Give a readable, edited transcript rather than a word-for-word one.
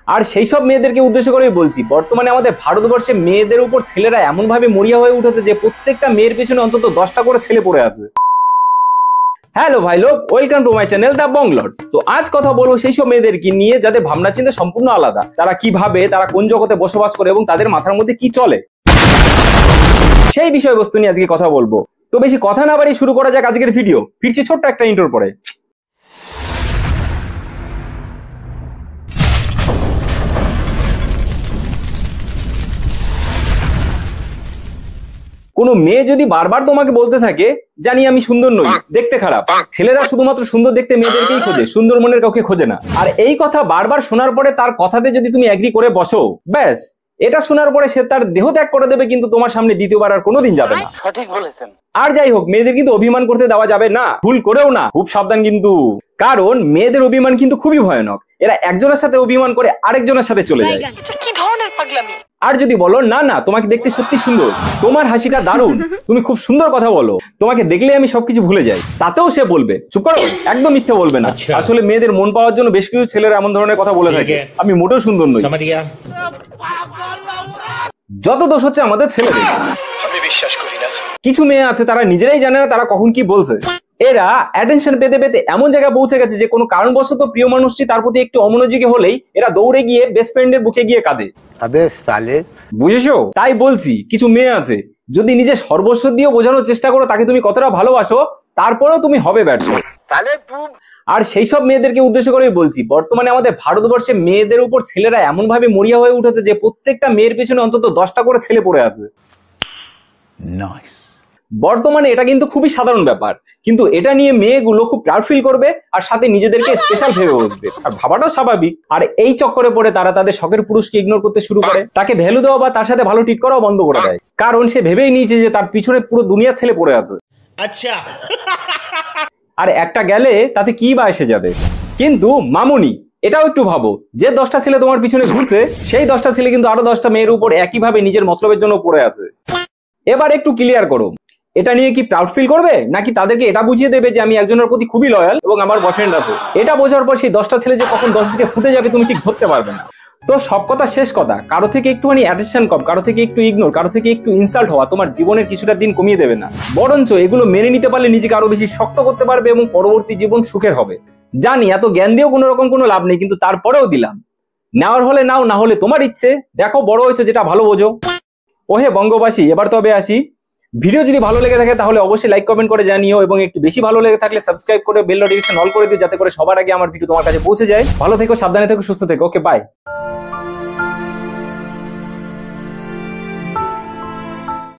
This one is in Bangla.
আর সেই সব মেয়েদেরকে উদ্দেশ্য করেই বলছি, বর্তমানে আমাদের ভারতবর্ষে মেয়েদের উপর ছেলেরা এমন ভাবে মরিয়া হয়ে উঠেছে যে প্রত্যেকটা মেয়ের পেছনে অন্তত 10টা করে ছেলে পড়ে আছে। হ্যালো ভাই লোক, welcome to my channel the বংলট। তো আজ কথা বলবো সেই সব মেয়েদেরকে নিয়ে যাদের ভাবনা চিন্তা সম্পূর্ণ আলাদা। তারা কিভাবে, তারা কোন জগতে বসবাস করে এবং তাদের মাথার মধ্যে কি চলে, সেই বিষয়বস্তু নিয়ে আজকে কথা বলবো। তো বেশি কথা না বাড়িয়ে শুরু করা যাক আজকের ভিডিও। ফিরছি ছোট্ট একটা ইন্ট্রোর পরে। কোনো মেয়ে যদি বারবার তোমাকে বলতে থাকে, জানি আমি সুন্দর নই, দেখতে খারাপ, ছেলেরা শুধুমাত্র সুন্দর দেখতে মেয়েদেরকেই খোঁজে, সুন্দর মনের কাউকে খোঁজে না, আর এই কথা বারবার শোনার পরে তার কথাতে যদি তুমি এগ্রি করে বসো, ব্যাস এটা শোনার পরে সে তার দেহ ত্যাগ করে দেবে, কিন্তু তোমার সামনে দ্বিতীয়বার আর কোনোদিন যাবে না। সঠিক বলেছেন। আর যাই হোক, মেয়েদের কিন্তু অভিমান করতে দেওয়া যাবে না, ভুল করেও না, খুব সাবধান কিন্তু। কারণ মেয়েদের অভিমান কিন্তু খুবই ভয়ানক। এরা একজনের সাথে অভিমান করে আরেকজনের সাথে চলে যায়। কি ধরনের পাগলামি! আর যদি বলো না না তোমাকে দেখতে সত্যি সুন্দর, তোমার হাসিটা দারুণ, তুমি খুব সুন্দর কথা বলো, তোমাকে দেখলে আমি সবকিছু ভুলে যাই, তাতেও সে বলবে চুপ করো, একদম মিথ্যে বলবে না। আসলে মেয়েদের মন পাওয়ার জন্য বেশ কিছু ছেলেরা এমন ধরনের কথা বলে থাকে, আমি মোটেও সুন্দর নই। যত দোষ হচ্ছে আমাদের ছেলেদের। আমি বিশ্বাস করি না। কিছু মেয়ে আছে তারা নিজেরাই জানে না তারা কখন কি বলছে। এরা অ্যাটেনশন পেতে পেতে এমন জায়গায় পৌঁছে গেছে যে কোনো কারণবশত প্রিয় মানুষটি তার প্রতি একটু অমনোযোগী হলেই এরা দৌড়ে গিয়ে বেস্ট ফ্রেন্ডের বুকে গিয়ে কাঁদে। বুঝেছো? তাই বলছি, কিছু মেয়ে আছে যদি নিজে সর্বস্ব দিয়েও বোঝানোর চেষ্টা করো তাকে তুমি কতটা ভালোবাসো, তারপরেও তুমি হবে ব্যর্থ। আর সেই সব মেয়েদেরকে উদ্দেশ্য করেই বলছি, বর্তমানে আমাদের ভারতবর্ষে মেয়েদের উপর ছেলেরা এমন ভাবে মরিয়া হয়ে উঠেছে যে প্রত্যেকটা মেয়ের পেছনে অন্তত 10টা করে ছেলে পড়ে আছে। বর্তমানে এটা কিন্তু খুবই সাধারণ ব্যাপার, কিন্তু এটা নিয়ে মেয়েগুলো খুব প্রাউড ফিল করবে আর সাথে নিজেদেরকে স্পেশাল ভেবে বসবে, আর ভাবাটাও স্বাভাবিক। আর এই চক্করে পড়ে তারা তাদের শখের পুরুষকে ইগনোর করতে শুরু করে, তাকে ভ্যালু দেওয়া বা তার সাথে ভালো ট্রিট করাও বন্ধ করে দেয়, কারণ সে ভেবেই নিয়েছে যে তার পিছনে পুরো দুনিয়ার ছেলে পড়ে আছে। আচ্ছা, আর একটা গেলে তাতে কি বা এসে যাবে। কিন্তু মামুনি, এটাও একটু ভাবো, যে 10টা ছেলে তোমার পিছনে ঘুরছে, সেই 10টা ছেলে কিন্তু আরো 10টা মেয়ের উপর একইভাবে নিজের মতলবের জন্য পড়ে আছে। এবার একটু ক্লিয়ার করো, এটা নিয়ে কি প্রাউড ফিল করবে, নাকি তাদেরকে এটা বুঝিয়ে দেবে যে আমি একজনের প্রতি খুবই লয়াল এবং আমার বয়ফ্রেন্ড আছে? এটা বোঝার পর সেই 10টা ছেলে যে কখন 10 দিকে ফুটে যাবে তুমি ঠিক ধরতে পারবে না। তো সব কথা শেষ কথা, কারো থেকে একটুখানি অ্যাটেনশন কম, কারো থেকে একটু ইগনোর, কারো থেকে একটু ইনসাল্ট হওয়া তোমার জীবনের কিছুটা দিন কমিয়ে দেবে না, বরঞ্চ এগুলো মেনে নিতে পারলে নিজেকে আরো বেশি শক্ত করতে পারবে এবং পরবর্তী জীবন সুখের হবে। জানি এত জ্ঞান দিয়েও কোনো রকম কোনো লাভ নেই, কিন্তু তারপরেও দিলাম। নেওয়ার হলে নাও, না হলে তোমার ইচ্ছে। দেখো বড় হয়েছে, যেটা ভালো বোঝো। ওহে বঙ্গবাসী, এবার তবে আসি। ভিডিও যদি ভালো লেগে থাকে তাহলে অবশ্যই লাইক কমেন্ট করে জানিও, এবং একটু বেশি ভালো লেগে থাকলে সাবস্ক্রাইব করে বেল নোটিফিকেশন অল করে দিও, যাতে করে সবার আগে আমার ভিডিও তোমার কাছে পৌঁছে যায়। ভালো থেকো, সাবধানে থেকো, সুস্থ থেকো। ওকে, বাই।